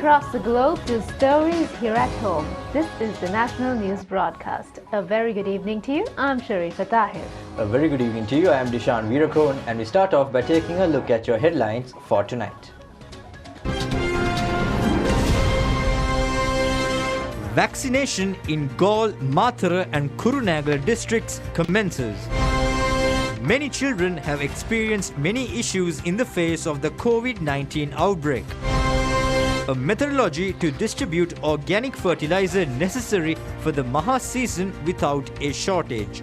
across the globe to stories here at home. This is the National News Broadcast. A very good evening to you. I'm Sharifa Tahir. A very good evening to you. I am Dishan Veerakone, and we start off by taking a look at your headlines for tonight. Vaccination in Galle Matara and Kurunegala districts commences. Many children have experienced many issues in the face of the COVID-19 outbreak. A methodology to distribute organic fertilizer necessary for the Maha season without a shortage.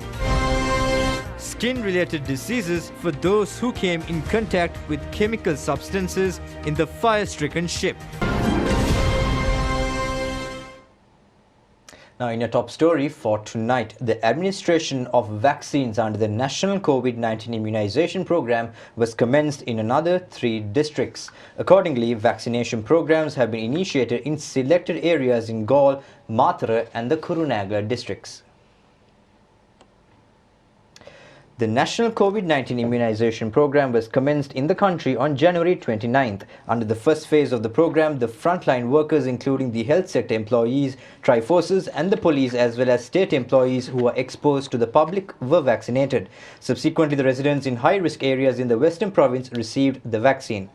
Skin-related diseases for those who came in contact with chemical substances in the fire-stricken ship. Now, in your top story for tonight, the administration of vaccines under the National COVID-19 Immunization Program was commenced in another 3 districts. Accordingly, vaccination programs have been initiated in selected areas in Galle, Matara and the Kurunegala districts. The National COVID-19 Immunization Program was commenced in the country on January 29th. Under the first phase of the program, the frontline workers, including the health sector employees, triforces and the police, as well as state employees who were exposed to the public, were vaccinated. Subsequently, the residents in high-risk areas in the Western Province received the vaccine.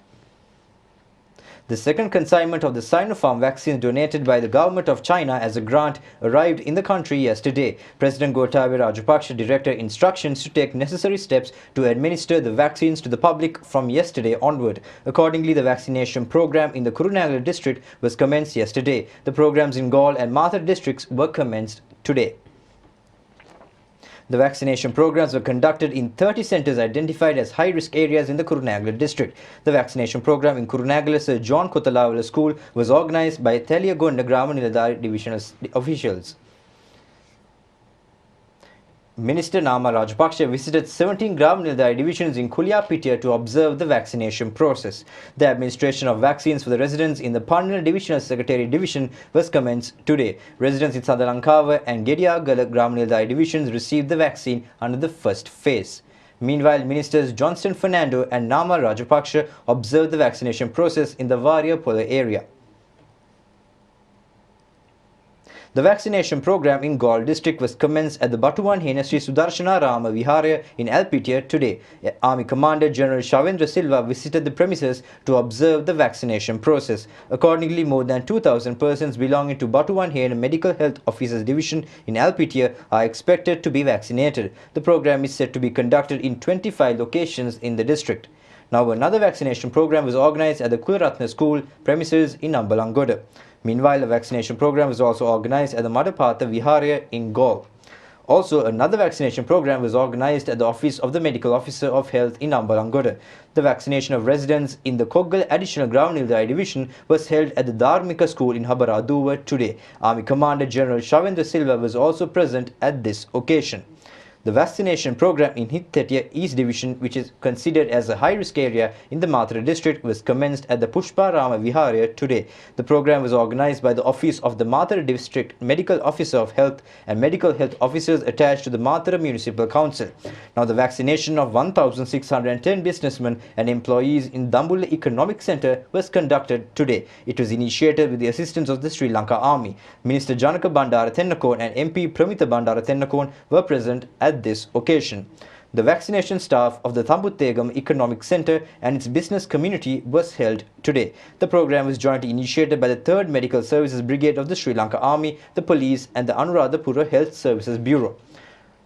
The second consignment of the Sinopharm vaccines donated by the government of China as a grant arrived in the country yesterday. President Gotabaya Rajapaksa directed instructions to take necessary steps to administer the vaccines to the public from yesterday onward. Accordingly, the vaccination program in the Kurunegala district was commenced yesterday. The programs in Galle and Matara districts were commenced today. The vaccination programs were conducted in 30 centres identified as high-risk areas in the Kurunegala district. The vaccination program in Kurunegala Sir John Kotalawala School was organised by Theliyagonda Grama Niladhari divisional officials. Minister Nama Rajapaksa visited 17 Gram Niladhari divisions in Kuliapitiya to observe the vaccination process. The administration of vaccines for the residents in the Pandana Divisional Secretary Division was commenced today. Residents in Sadalankawa and Gediyagala Gram Niladhari divisions received the vaccine under the first phase. Meanwhile, Ministers Johnston Fernando and Nama Rajapaksa observed the vaccination process in the Varia Pola area. The vaccination program in Galle district was commenced at the Batuwan Hena Sri Sudarshana Rama Viharaya in Alpitiya today. Army Commander General Shavendra Silva visited the premises to observe the vaccination process. Accordingly, more than 2,000 persons belonging to Batuwan Hena Medical Health Officers Division in Alpitiya are expected to be vaccinated. The program is set to be conducted in 25 locations in the district. Now, another vaccination program was organised at the Kularatna School premises in Ambalangoda. Meanwhile, a vaccination program was also organised at the Madapatha Viharaya in Galle. Also, another vaccination program was organised at the Office of the Medical Officer of Health in Ambalangoda. The vaccination of residents in the Koggal Additional Ground Niladhari Division was held at the Dharmika School in Habaraduwa today. Army Commander General Shavendra Silva was also present at this occasion. The vaccination program in Hittetiya East Division, which is considered as a high-risk area in the Matara district, was commenced at the Pushpa Rama Viharaya today. The program was organised by the Office of the Matara District Medical Officer of Health and Medical Health Officers attached to the Matara Municipal Council. Now, the vaccination of 1,610 businessmen and employees in Dambulla Economic Centre was conducted today. It was initiated with the assistance of the Sri Lanka Army. Minister Janaka Bandara Tennakone and MP Pramita Bandara Tennakone were present at this occasion. The vaccination staff of the Thambuttegam Economic Centre and its business community was held today. The program was jointly initiated by the 3rd Medical Services Brigade of the Sri Lanka Army, the Police and the Anuradhapura Health Services Bureau.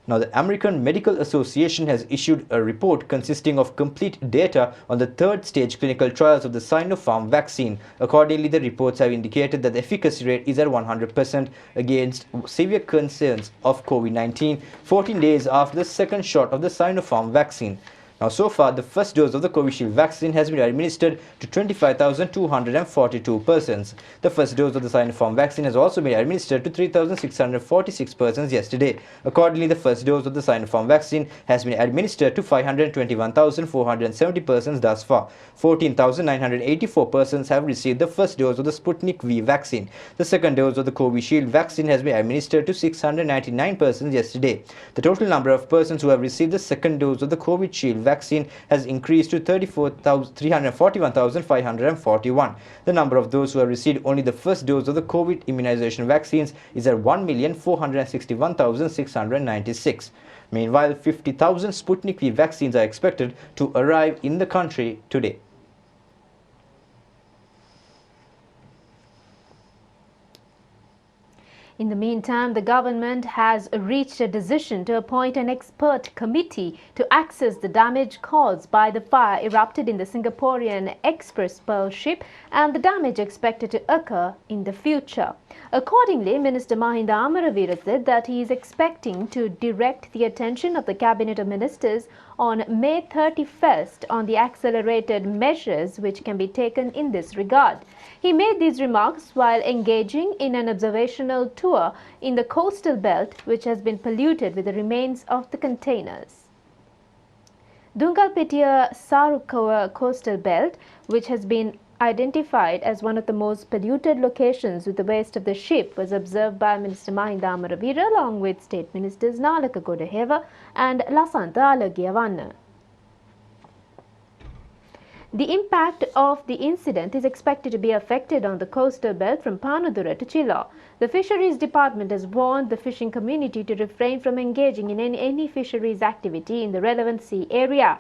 Now, the American Medical Association has issued a report consisting of complete data on the 3rd stage clinical trials of the Sinopharm vaccine. Accordingly, the reports have indicated that the efficacy rate is at 100% against severe concerns of COVID-19 14 days after the second shot of the Sinopharm vaccine. Now, so far, the first dose of the Covishield vaccine has been administered to 25,242 persons. The first dose of the Sinopharm vaccine has also been administered to 3,646 persons yesterday. Accordingly, the first dose of the Sinopharm vaccine has been administered to 521,470 persons thus far. 14,984 persons have received the first dose of the Sputnik V vaccine. The second dose of the Covishield vaccine has been administered to 699 persons yesterday. The total number of persons who have received the second dose of the Covishield vaccine vaccine has increased to 341,541. The number of those who have received only the first dose of the COVID immunization vaccines is at 1,461,696. Meanwhile, 50,000 Sputnik V vaccines are expected to arrive in the country today. In the meantime, the government has reached a decision to appoint an expert committee to assess the damage caused by the fire erupted in the Singaporean Express Pearl ship and the damage expected to occur in the future. Accordingly, Minister Mahinda Amaraveera said that he is expecting to direct the attention of the Cabinet of Ministers on May 31st on the accelerated measures which can be taken in this regard. He made these remarks while engaging in an observational tour in the coastal belt which has been polluted with the remains of the containers. Dungalpetiya Sarukawa coastal belt, which has been identified as one of the most polluted locations with the waste of the ship, was observed by Minister Mahinda Amaraveera along with State Ministers Nalaka Godaheva and Lasantha Alagiyawanna. The impact of the incident is expected to be affected on the coastal belt from Panadura to Chilaw. The Fisheries Department has warned the fishing community to refrain from engaging in any fisheries activity in the relevant sea area.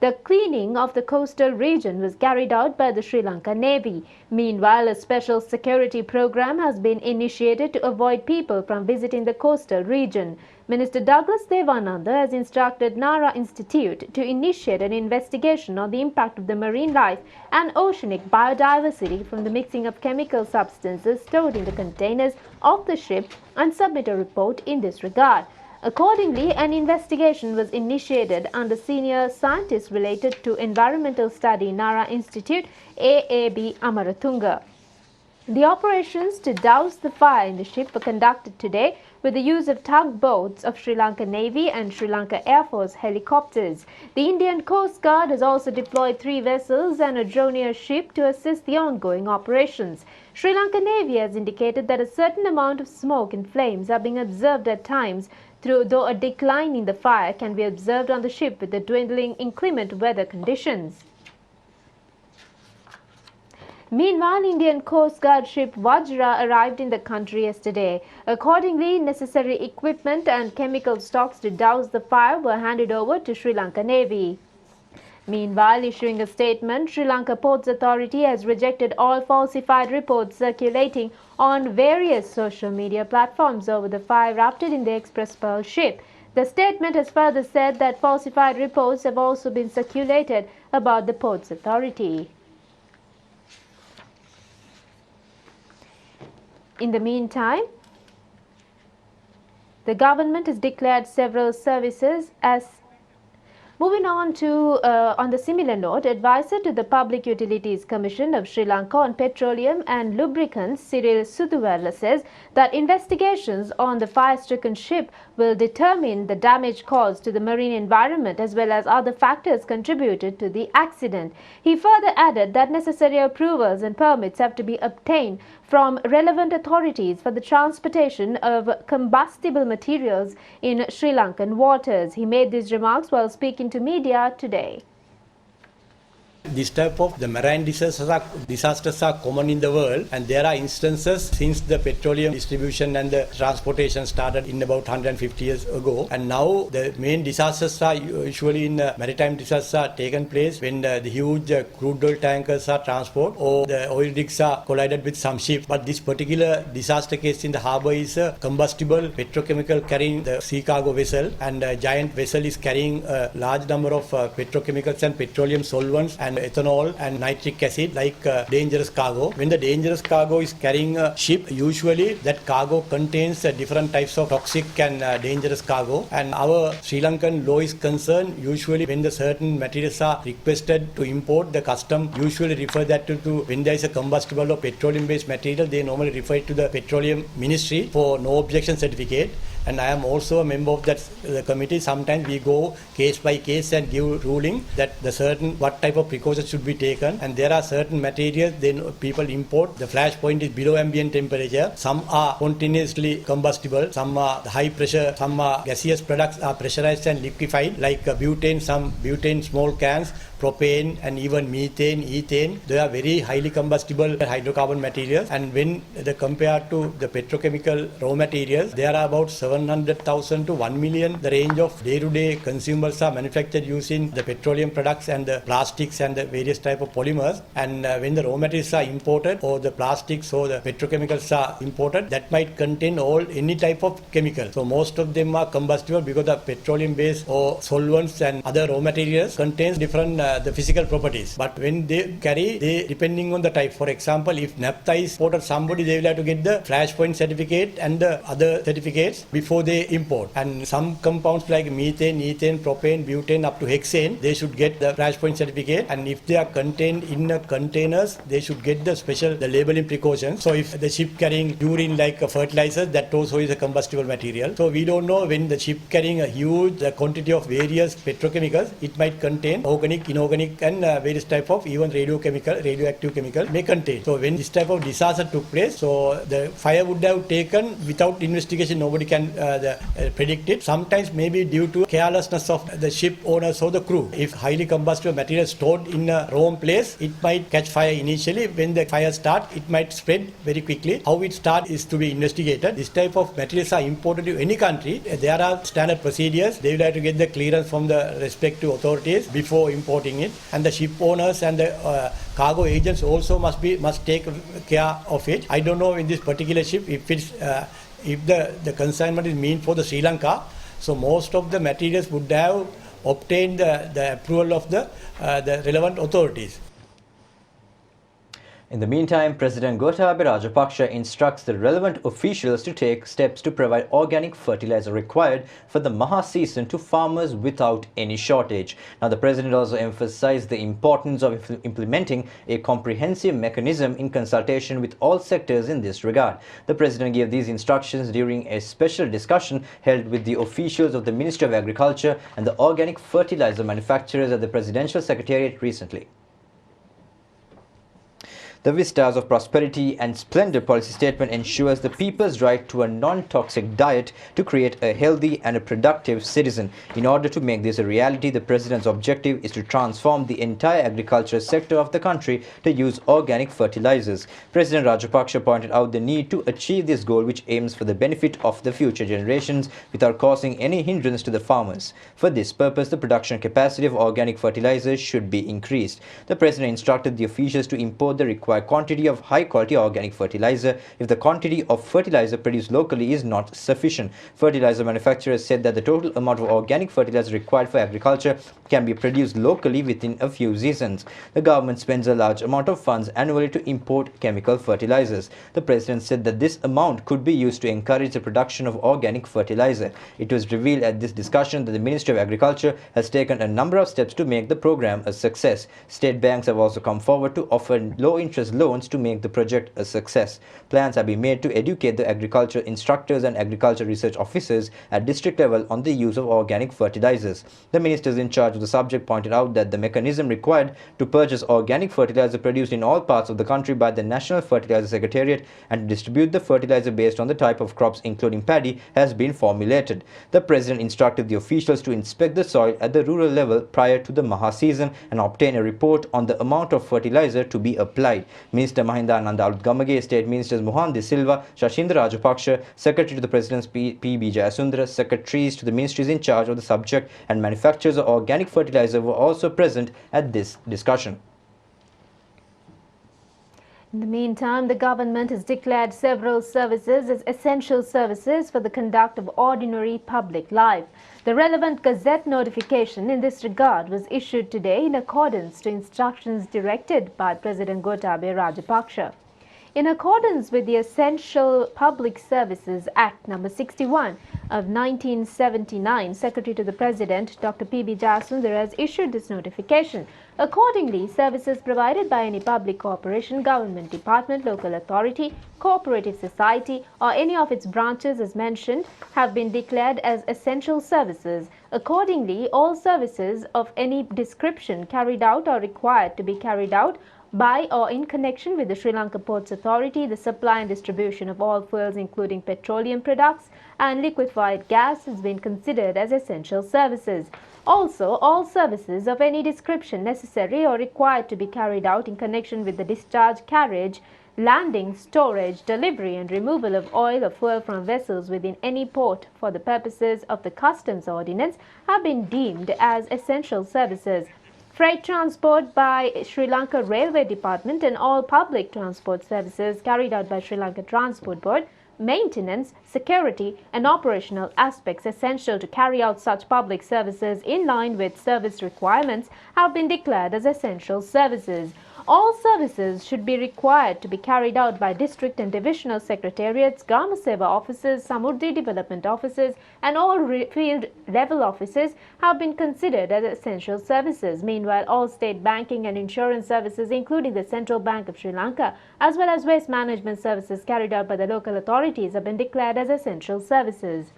The cleaning of the coastal region was carried out by the Sri Lanka Navy. Meanwhile, a special security program has been initiated to avoid people from visiting the coastal region. Minister Douglas Devananda has instructed Nara Institute to initiate an investigation on the impact of the marine life and oceanic biodiversity from the mixing of chemical substances stored in the containers of the ship and submit a report in this regard. Accordingly, an investigation was initiated under senior scientists related to environmental study Nara Institute AAB Amarathunga. The operations to douse the fire in the ship were conducted today with the use of tugboats of Sri Lanka Navy and Sri Lanka Air Force helicopters. The Indian Coast Guard has also deployed 3 vessels and a dronier ship to assist the ongoing operations. Sri Lanka Navy has indicated that a certain amount of smoke and flames are being observed at times, though a decline in the fire can be observed on the ship with the dwindling inclement weather conditions. Meanwhile, Indian Coast Guard ship Vajra arrived in the country yesterday. Accordingly, necessary equipment and chemical stocks to douse the fire were handed over to Sri Lanka Navy. Meanwhile, issuing a statement, Sri Lanka Ports Authority has rejected all falsified reports circulating on various social media platforms over the fire erupted in the Express Pearl ship. The statement has further said that falsified reports have also been circulated about the Ports Authority. In the meantime, the government has declared several services as moving on to, on the similar note, advisor to the Public Utilities Commission of Sri Lanka on petroleum and lubricants, Cyril Suduwala, says that investigations on the fire-stricken ship will determine the damage caused to the marine environment as well as other factors contributed to the accident. He further added that necessary approvals and permits have to be obtained from relevant authorities for the transportation of combustible materials in Sri Lankan waters. He made these remarks while speaking to media today. This type of the marine disasters are common in the world, and there are instances since the petroleum distribution and the transportation started in about 150 years ago, and now the main disasters are usually in maritime disasters are taken place when the huge crude oil tankers are transported or the oil rigs are collided with some ships. But this particular disaster case in the harbour is a combustible petrochemical carrying the sea cargo vessel, and a giant vessel is carrying a large number of petrochemicals and petroleum solvents and ethanol and nitric acid like dangerous cargo. When the dangerous cargo is carrying a ship, usually that cargo contains different types of toxic and dangerous cargo, and our Sri Lankan law is concerned, usually when the certain materials are requested to import, the custom usually refer that to when there is a combustible or petroleum based material, they normally refer it to the petroleum ministry for no objection certificate. and I am also a member of that the committee. Sometimes we go case by case and give ruling that the certain what type of precautions should be taken, and there are certain materials then people import. The flash point is below ambient temperature. Some are continuously combustible, some are high pressure, some are gaseous products are pressurized and liquefied like butane, some butane small cans, propane and even methane, ethane. They are very highly combustible hydrocarbon materials, and when they compared to the petrochemical raw materials, there are about 700,000 to 1 million. The range of day-to-day consumables are manufactured using the petroleum products and the plastics and the various type of polymers. And when the raw materials are imported, or the plastics or the petrochemicals are imported, that might contain any type of chemical. So most of them are combustible because the petroleum-based or solvents and other raw materials contains different the physical properties. But when they carry, they depending on the type. For example, if naphtha is imported, somebody they will have to get the flashpoint certificate and the other certificates before they import. And some compounds like methane, ethane, propane, butane up to hexane, they should get the flashpoint certificate. And if they are contained in containers, they should get the special the labeling precautions. So if the ship carrying urine like a fertilizer, that also is a combustible material. So we don't know when the ship carrying a huge quantity of various petrochemicals, it might contain organic, inorganic and various type of even radioactive chemical may contain. So when this type of disaster took place, so the fire would have taken without investigation. Nobody can predict it. Sometimes maybe due to carelessness of the ship owners or the crew. If highly combustible material stored in a wrong place, it might catch fire initially. When the fire starts, it might spread very quickly. How it starts is to be investigated. This type of materials are imported to any country. There are standard procedures. They will have to get the clearance from the respective authorities before importing it, and the ship owners and the cargo agents also must take care of it. I don't know in this particular ship if the consignment is meant for the Sri Lanka, so most of the materials would have obtained the approval of the relevant authorities. In the meantime, President Gotabaya Rajapaksa instructs the relevant officials to take steps to provide organic fertilizer required for the Maha season to farmers without any shortage. Now, the President also emphasized the importance of implementing a comprehensive mechanism in consultation with all sectors in this regard. The President gave these instructions during a special discussion held with the officials of the Ministry of Agriculture and the organic fertilizer manufacturers at the Presidential Secretariat recently. The Vistas of Prosperity and Splendor policy statement ensures the people's right to a non-toxic diet to create a healthy and a productive citizen. In order to make this a reality, the President's objective is to transform the entire agricultural sector of the country to use organic fertilizers. President Rajapaksa pointed out the need to achieve this goal, which aims for the benefit of the future generations without causing any hindrance to the farmers. For this purpose, the production capacity of organic fertilizers should be increased. The President instructed the officials to import the required quantity of high-quality organic fertilizer if the quantity of fertilizer produced locally is not sufficient. Fertilizer manufacturers said that the total amount of organic fertilizer required for agriculture can be produced locally within a few seasons. The government spends a large amount of funds annually to import chemical fertilizers. The President said that this amount could be used to encourage the production of organic fertilizer. It was revealed at this discussion that the Ministry of Agriculture has taken a number of steps to make the program a success. State banks have also come forward to offer low-interest loans to make the project a success. Plans have been made to educate the agriculture instructors and agriculture research officers at district level on the use of organic fertilizers. The ministers in charge of the subject pointed out that the mechanism required to purchase organic fertilizer produced in all parts of the country by the National Fertilizer Secretariat and to distribute the fertilizer based on the type of crops including paddy has been formulated. The President instructed the officials to inspect the soil at the rural level prior to the Maha season and obtain a report on the amount of fertilizer to be applied. Minister Mahindananda Alutgamage, State Ministers Mohan De Silva, Shashindra Rajapaksa, Secretary to the President's P.B. Jayasundara, Secretaries to the ministries in charge of the subject and manufacturers of organic fertilizer were also present at this discussion. In the meantime, the government has declared several services as essential services for the conduct of ordinary public life. The relevant Gazette notification in this regard was issued today in accordance to instructions directed by President Gotabaya Rajapaksa. In accordance with the Essential Public Services Act number 61 of 1979, Secretary to the President, Dr. P.B. Jayasundar, has issued this notification. Accordingly, services provided by any public corporation, government department, local authority, cooperative society, or any of its branches as mentioned have been declared as essential services. Accordingly, all services of any description carried out or required to be carried out by or in connection with the Sri Lanka Ports Authority, the supply and distribution of all fuels including petroleum products and liquefied gas has been considered as essential services. Also, all services of any description necessary or required to be carried out in connection with the discharge, carriage, landing, storage, delivery and removal of oil or fuel from vessels within any port for the purposes of the Customs Ordinance have been deemed as essential services. Freight transport by Sri Lanka Railway Department and all public transport services carried out by Sri Lanka Transport Board, maintenance, security and operational aspects essential to carry out such public services in line with service requirements have been declared as essential services. All services should be required to be carried out by district and divisional secretariats, Grama Seva offices, Samurdhi development offices and all field level offices have been considered as essential services. Meanwhile, all state banking and insurance services including the Central Bank of Sri Lanka as well as waste management services carried out by the local authorities have been declared as essential services.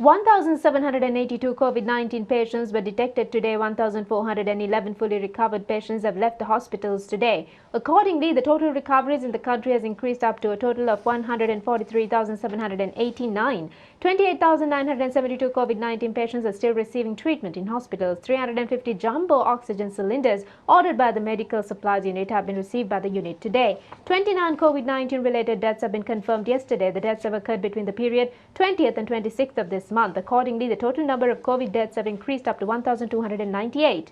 1,782 COVID-19 patients were detected today. 1,411 fully recovered patients have left the hospitals today. Accordingly, the total recoveries in the country has increased up to a total of 143,789. 28,972 COVID-19 patients are still receiving treatment in hospitals. 350 jumbo oxygen cylinders ordered by the Medical Supplies Unit have been received by the unit today. 29 COVID-19 related deaths have been confirmed yesterday. The deaths have occurred between the period 20th and 26th of this month. Accordingly, the total number of COVID deaths have increased up to 1,298.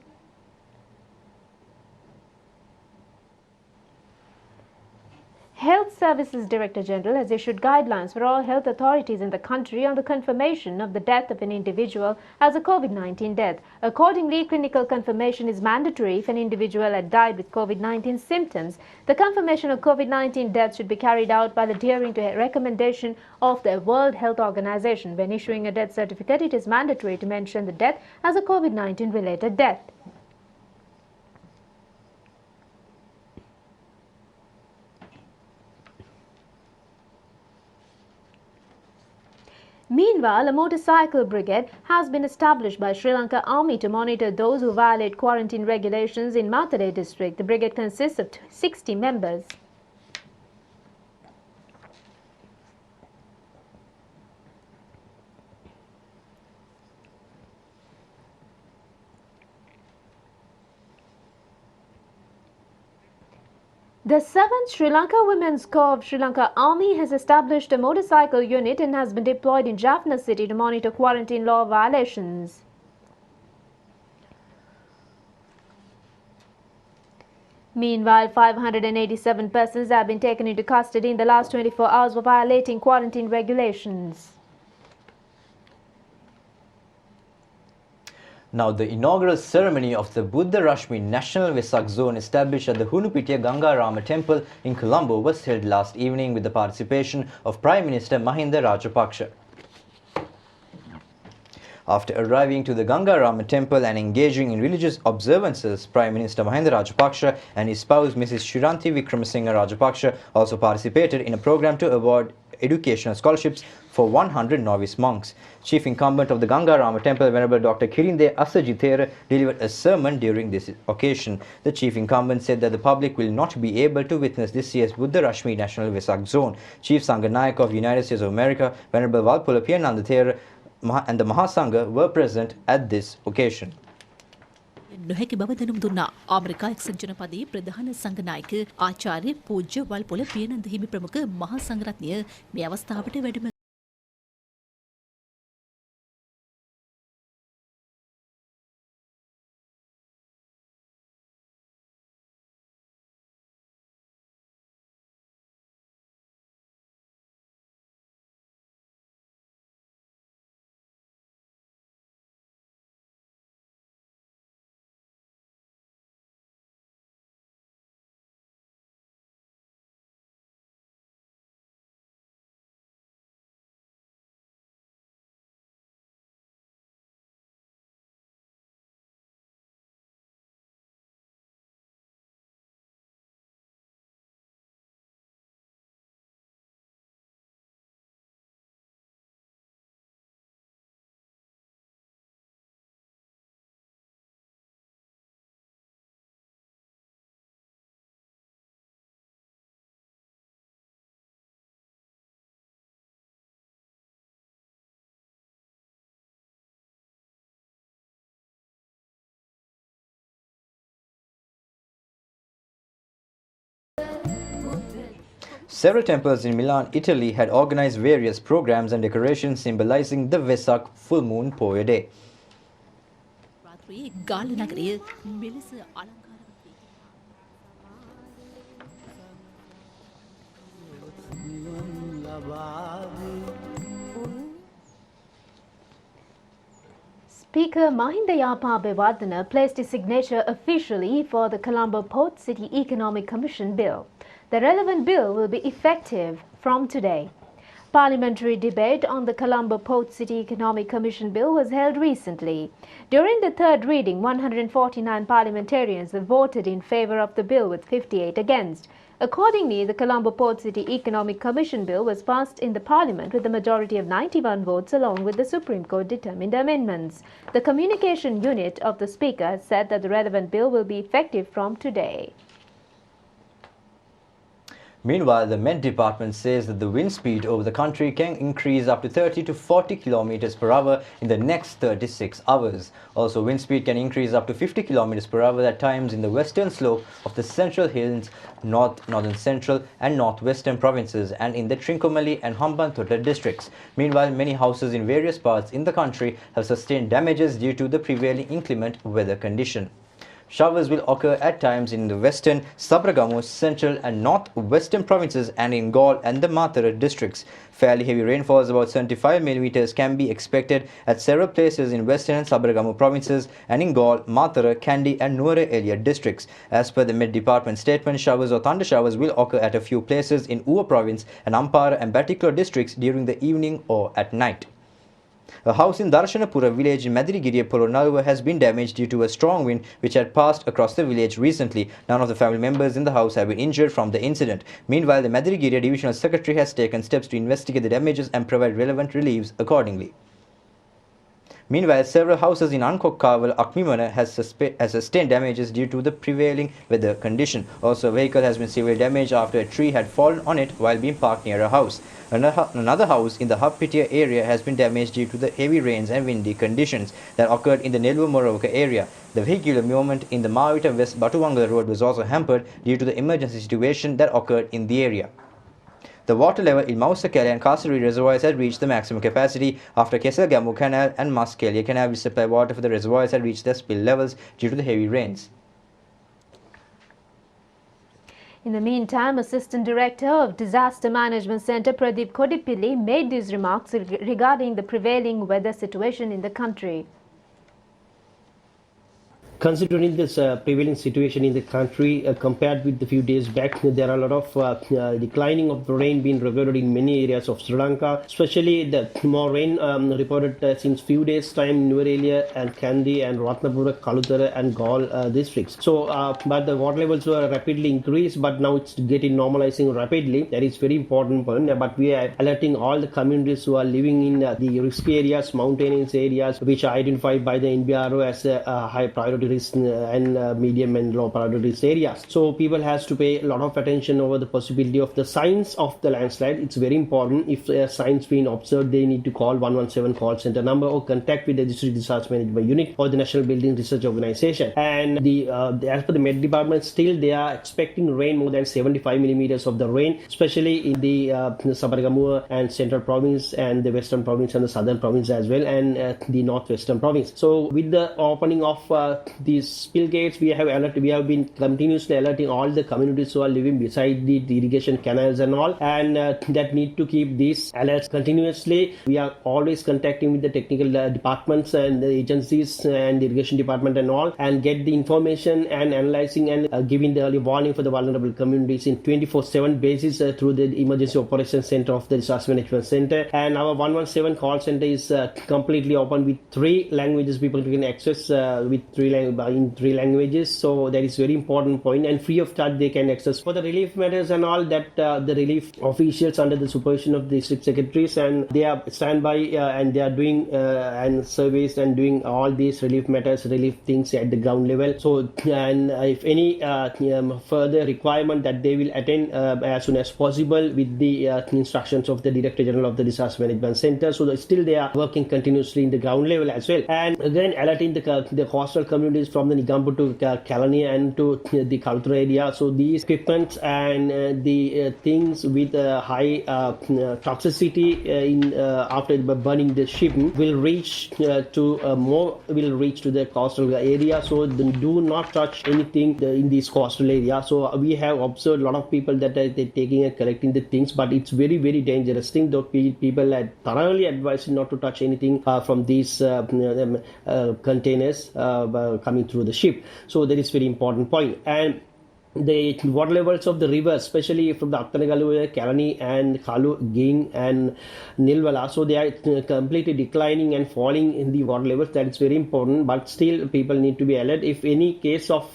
Health Services Director General has issued guidelines for all health authorities in the country on the confirmation of the death of an individual as a COVID-19 death. Accordingly, clinical confirmation is mandatory if an individual had died with COVID-19 symptoms. The confirmation of COVID-19 death should be carried out while adhering to a recommendation of the World Health Organization. When issuing a death certificate, it is mandatory to mention the death as a COVID-19 related death. Meanwhile, a motorcycle brigade has been established by Sri Lanka Army to monitor those who violate quarantine regulations in Matare district. The brigade consists of 60 members. The 7th Sri Lanka Women's Corps of Sri Lanka Army has established a motorcycle unit and has been deployed in Jaffna city to monitor quarantine law violations. Meanwhile, 587 persons have been taken into custody in the last 24 hours for violating quarantine regulations. Now, the inaugural ceremony of the Buddha Rashmi National Vesak Zone established at the Hunupitiya Ganga Rama Temple in Colombo was held last evening with the participation of Prime Minister Mahinda Rajapaksa. After arriving to the Ganga Rama Temple and engaging in religious observances, Prime Minister Mahinda Rajapaksa and his spouse Mrs. Shiranti Wickramasinghe Rajapaksa also participated in a program to award educational scholarships for 100 novice monks. Chief incumbent of the Ganga Rama Temple, Venerable Dr. Kirinde Asajithera, delivered a sermon during this occasion. The chief incumbent said that the public will not be able to witness this year's Buddha Rashmi National Vesak Zone. Chief Sangha of United States of America, Venerable Valpula Piyanandathera and the Mahasangha were present at this occasion. නොහැකි බව දැනුම් දුන්නා. ආමරිකා එක්සත් ජනපදයේ ප්‍රධාන සංඝනායක ආචාර්ය පූජ්‍ය වල්පොල පියනන්ද හිමි ප්‍රමුඛ මහා සංඝරත්නය මේ අවස්ථාවට වැඩම Several temples in Milan, Italy had organized various programs and decorations symbolizing the Vesak full moon Poya day. රාත්‍රියේ ගාල්ල නගරය මෙලෙස අලංකාරවත් වී Speaker Mahinda Yapa placed his signature officially for the Colombo Port City Economic Commission Bill. The relevant bill will be effective from today. Parliamentary debate on the Colombo Port City Economic Commission Bill was held recently. During the third reading, 149 parliamentarians voted in favour of the bill with 58 against. Accordingly, the Colombo Port City Economic Commission Bill was passed in the Parliament with a majority of 91 votes along with the Supreme Court determined amendments. The communication unit of the Speaker said that the relevant bill will be effective from today. Meanwhile, the Met Department says that the wind speed over the country can increase up to 30 to 40 kilometers per hour in the next 36 hours. Also, wind speed can increase up to 50 kilometers per hour at times in the western slope of the Central Hills, northern central and northwestern provinces and in the Trincomalee and Hambantota districts. Meanwhile, many houses in various parts in the country have sustained damages due to the prevailing inclement weather condition. Showers will occur at times in the western, Sabragamu, central and northwestern provinces and in Galle and the Matara districts. Fairly heavy rainfalls, about 75 millimeters, can be expected at several places in western and Sabragamu provinces and in Galle, Matara, Kandy and Nuwara Elia districts. As per the Met Department statement, showers or thunder showers will occur at a few places in Uva province and Ampara and Batiklo districts during the evening or at night. A house in Darshanapura village in Madirigiriya Polonaluva has been damaged due to a strong wind which had passed across the village recently. None of the family members in the house have been injured from the incident. Meanwhile, the Madirigiriya Divisional Secretary has taken steps to investigate the damages and provide relevant reliefs accordingly. Meanwhile, several houses in Ankokkawal, Akmimana has sustained damages due to the prevailing weather condition. Also, a vehicle has been severely damaged after a tree had fallen on it while being parked near a house. Another house in the Happitia area has been damaged due to the heavy rains and windy conditions that occurred in the Nelvu-Moravaka area. The vehicular movement in the Mavita West Batuvangala road was also hampered due to the emergency situation that occurred in the area. The water level in Mausakele and Kasari reservoirs had reached the maximum capacity after Keselgamu Canal and Muskelia Canal, which supply water for the reservoirs, had reached their spill levels due to the heavy rains. In the meantime, Assistant Director of Disaster Management Centre Pradeep Kodipilli made these remarks regarding the prevailing weather situation in the country. Considering this prevailing situation in the country, compared with a few days back, there are a lot of declining of the rain being recorded in many areas of Sri Lanka, especially the more rain reported since few days time in Nuwara and Kandy and Ratnapura, Kalutara and Galle districts. So, but the water levels were rapidly increased, but now it's getting normalizing rapidly. That is very important point. But we are alerting all the communities who are living in the risky areas, mountainous areas, which are identified by the NBRO as high priority risk and medium and low priority risk areas. So people has to pay a lot of attention over the possibility of the signs of the landslide. It's very important. If signs being observed, they need to call 117 call center number or contact with the district disaster management unit or the National Building Research Organization. And as per the Met Department, still they are expecting rain more than 75 millimeters of the rain, especially in the Sabaragamuwa and Central Province and the Western Province and the Southern Province as well, and the Northwestern Province. So with the opening of these spill gates, we have been continuously alerting all the communities who are living beside the irrigation canals and all, and that need to keep these alerts continuously. We are always contacting with the technical departments and the agencies and the irrigation department and all, and get the information and analyzing and giving the early warning for the vulnerable communities in 24/7 basis through the Emergency Operations Center of the Disaster Management Center. And our 117 call center is completely open with 3 languages. People can access with in 3 languages, so that is very important point, and free of charge they can access for the relief matters and all that. The relief officials under the supervision of the district secretaries, and they are standby and they are doing and surveys and doing all these relief matters, relief things at the ground level. So and if any further requirement, that they will attend as soon as possible with the instructions of the Director General of the Disaster Management Center. So still they are working continuously in the ground level as well, and again alerting the coastal community communities from the Nigampu to Kalani and to the Kaltura area. So these equipments and the things with high toxicity after burning the ship will reach to the coastal area. So do not touch anything in this coastal area. So we have observed a lot of people that are taking and collecting the things, but it's very, very dangerous thing. Though people are thoroughly advised not to touch anything from these containers coming through the ship. So that is very important point. And the water levels of the river, especially from the Attanagalu, Kalani and Kalu, Ging and Nilwala, so they are completely declining and falling in the water levels. That is very important, but still people need to be alert. If any case of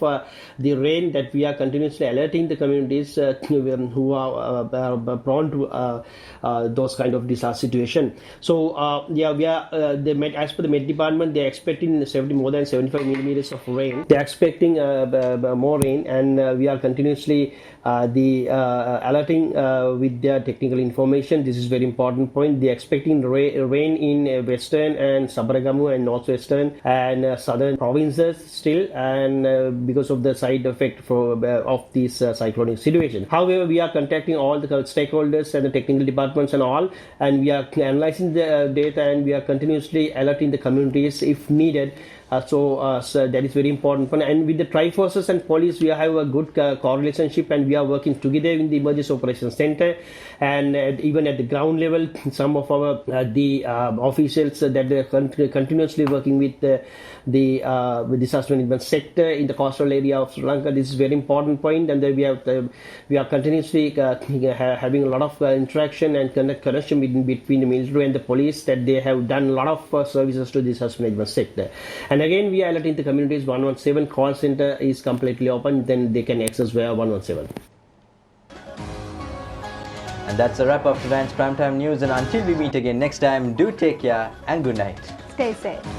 the rain, that we are continuously alerting the communities who are prone to those kind of disaster situation. So we are as per the Met Department, they are expecting more than 75 millimeters of rain. They are expecting more rain, and we are continuously alerting with their technical information. This is very important point. They are expecting rain in western and Sabaragamu and northwestern and southern provinces still, and because of the side effect of this cyclonic situation. However, we are contacting all the stakeholders and the technical departments and all, and we are analyzing the data, and we are continuously alerting the communities if needed. So that is very important. And with the Triforces and police, we have a good correlationship, and we are working together in the Emergency Operations Center, and even at the ground level, some of our officials that are continuously working with the disaster management sector in the coastal area of Sri Lanka. This is a very important point, and then we are continuously having a lot of interaction and connection between the military and the police, that they have done a lot of services to the disaster management sector. And again, we are alerting the communities. 117 call center is completely open, then they can access via 117. And that's a wrap up tonight's Primetime News, and until we meet again next time, do take care and good night. Stay safe.